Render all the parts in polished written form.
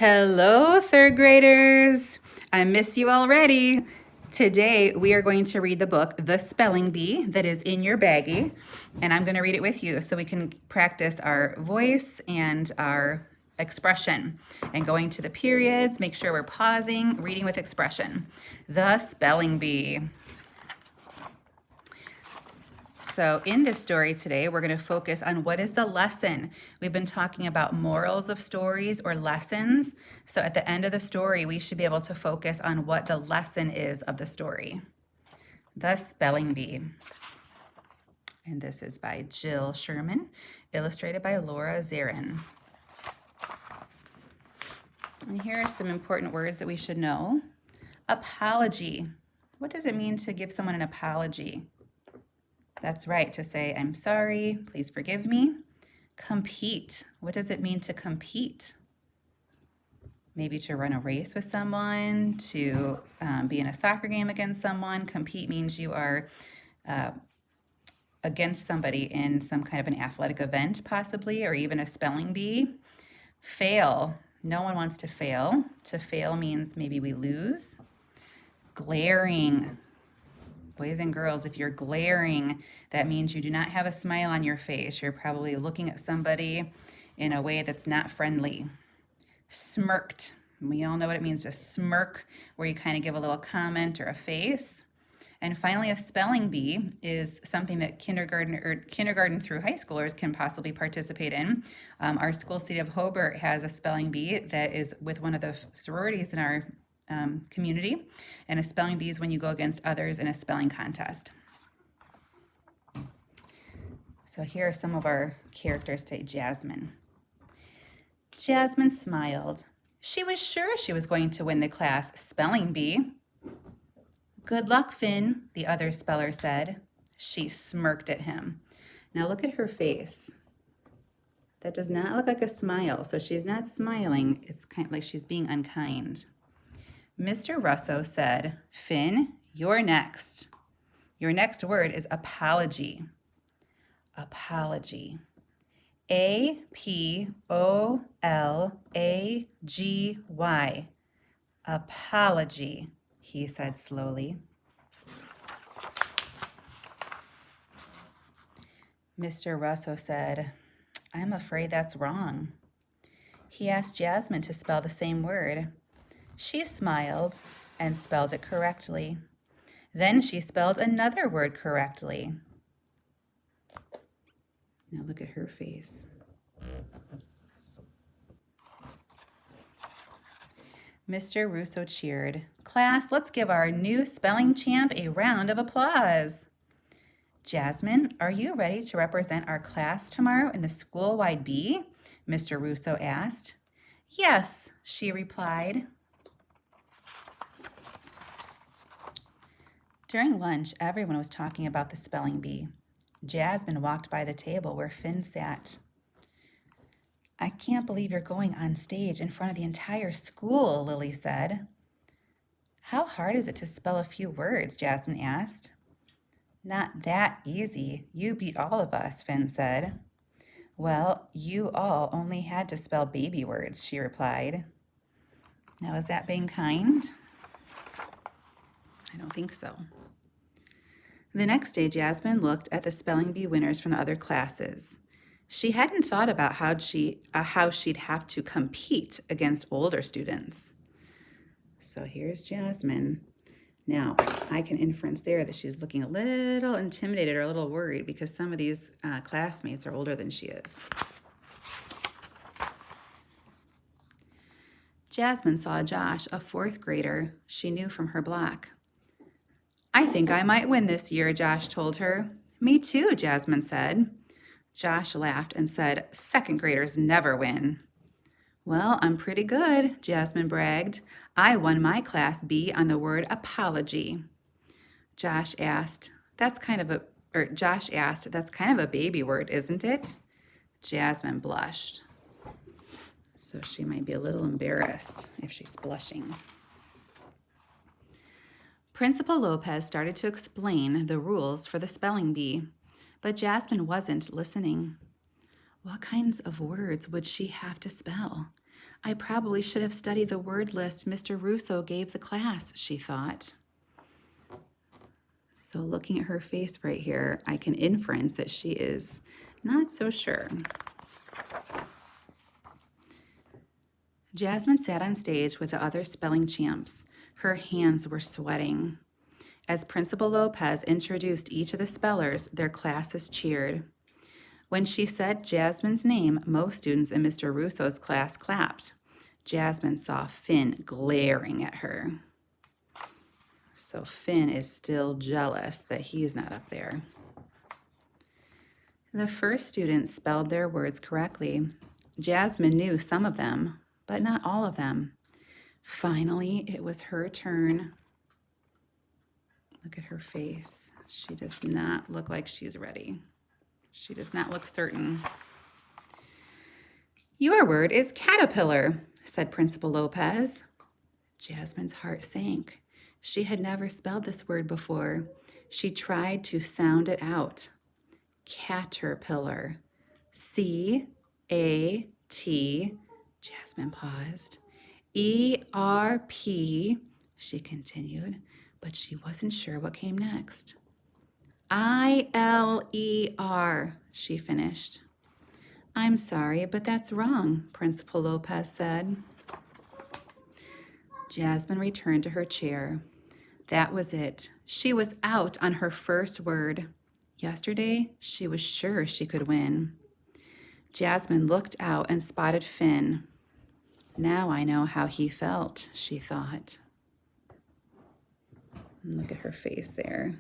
Hello, third graders. I miss you already. Today, we are going to read the book, The Spelling Bee, that is in your baggie. And I'm going to read it with you so we can practice our voice and our expression. And going to the periods, make sure we're pausing, reading with expression. The Spelling Bee. So in this story today, we're going to focus on what is the lesson. We've been talking about morals of stories or lessons. So at the end of the story, we should be able to focus on what the lesson is of the story. The Spelling Bee. And this is by Jill Sherman, illustrated by Laura Zarin. And here are some important words that we should know. Apology. What does it mean to give someone an apology? That's right, to say, I'm sorry, please forgive me. Compete. What does it mean to compete? Maybe to run a race with someone, to be in a soccer game against someone. Compete means you are against somebody in some kind of an athletic event, possibly, or even a spelling bee. Fail. No one wants to fail. To fail means maybe we lose. Glaring. Boys and girls, if you're glaring, that means you do not have a smile on your face. You're probably looking at somebody in a way that's not friendly. Smirked. We all know what it means to smirk, where you kind of give a little comment or a face. And finally, a spelling bee is something that kindergarten through high schoolers can possibly participate in. Our school, City of Hobart, has a spelling bee that is with one of the sororities in our community, and a spelling bee is when you go against others in a spelling contest. So here are some of our characters today. Jasmine. Jasmine smiled. She was sure she was going to win the class spelling bee. Good luck, Finn, the other speller said. She smirked at him. Now look at her face. That does not look like a smile, so she's not smiling. It's kind of like she's being unkind. Mr. Russo said, Finn, you're next. Your next word is apology. Apology. A-P-O-L-A-G-Y. Apology, he said slowly. Mr. Russo said, I'm afraid that's wrong. He asked Jasmine to spell the same word. She smiled and spelled it correctly. Then she spelled another word correctly. Now look at her face. Mr. Russo cheered. Class, let's give our new spelling champ a round of applause. Jasmine, are you ready to represent our class tomorrow in the school-wide bee? Mr. Russo asked. Yes, she replied. During lunch, everyone was talking about the spelling bee. Jasmine walked by the table where Finn sat. I can't believe you're going on stage in front of the entire school, Lily said. How hard is it to spell a few words? Jasmine asked. Not that easy. You beat all of us, Finn said. Well, you all only had to spell baby words, she replied. Now, is that being kind? I don't think so. The next day, Jasmine looked at the spelling bee winners from the other classes. She hadn't thought about how she'd have to compete against older students. So here's Jasmine. Now, I can inference there that she's looking a little intimidated or a little worried because some of these classmates are older than she is. Jasmine saw Josh, a fourth grader she knew from her block. I think I might win this year, Josh told her. Me too, Jasmine said. Josh laughed and said, second graders never win. Well, I'm pretty good, Jasmine bragged. I won my class B on the word apology. Josh asked, that's kind of a baby word, isn't it? Jasmine blushed. So she might be a little embarrassed if she's blushing. Principal Lopez started to explain the rules for the spelling bee, but Jasmine wasn't listening. What kinds of words would she have to spell? I probably should have studied the word list Mr. Russo gave the class, she thought. So looking at her face right here, I can inference that she is not so sure. Jasmine sat on stage with the other spelling champs. Her hands were sweating. As Principal Lopez introduced each of the spellers, their classes cheered. When she said Jasmine's name, most students in Mr. Russo's class clapped. Jasmine saw Finn glaring at her. So Finn is still jealous that he's not up there. The first student spelled their words correctly. Jasmine knew some of them, but not all of them. Finally, it was her turn. Look at her face. She does not look like she's ready. She does not look certain. Your word is caterpillar, said Principal Lopez. Jasmine's heart sank. She had never spelled this word before. She tried to sound it out. Caterpillar. C-A-T. Jasmine paused. E-R-P, she continued, but she wasn't sure what came next. I-L-E-R, she finished. I'm sorry, but that's wrong, Principal Lopez said. Jasmine returned to her chair. That was it. She was out on her first word. Yesterday, she was sure she could win. Jasmine looked out and spotted Finn. Now I know how he felt, she thought. Look at her face there.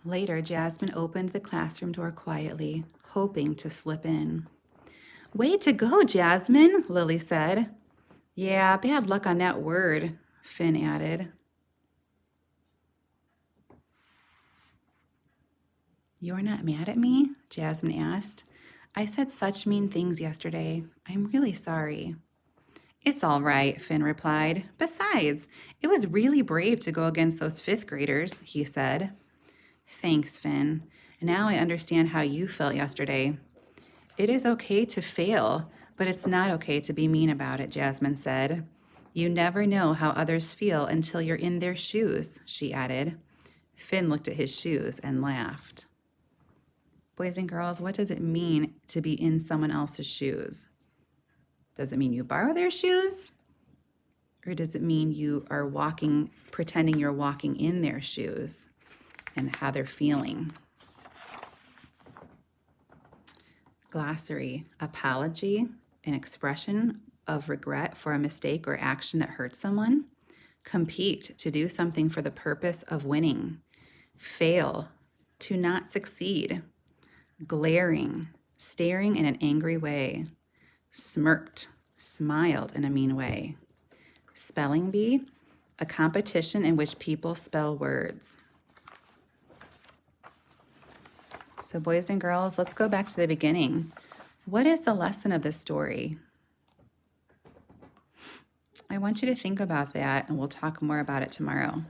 Later, Jasmine opened the classroom door quietly, hoping to slip in. Way to go, Jasmine, Lily said. Yeah, bad luck on that word, Finn added. You're not mad at me? Jasmine asked. I said such mean things yesterday. I'm really sorry. It's all right, Finn replied. Besides, it was really brave to go against those fifth graders, he said. Thanks, Finn. Now I understand how you felt yesterday. It is okay to fail, but it's not okay to be mean about it, Jasmine said. You never know how others feel until you're in their shoes, she added. Finn looked at his shoes and laughed. Boys and girls, what does it mean to be in someone else's shoes? Does it mean you borrow their shoes? Or does it mean you are walking, pretending you're walking in their shoes and how they're feeling? Glossary: apology, an expression of regret for a mistake or action that hurt someone. Compete, to do something for the purpose of winning. Fail, to not succeed. Glaring, staring in an angry way. Smirked, smiled in a mean way. Spelling bee, a competition in which people spell words. So boys and girls, let's go back to the beginning. What is the lesson of this story? I want you to think about that, and we'll talk more about it tomorrow.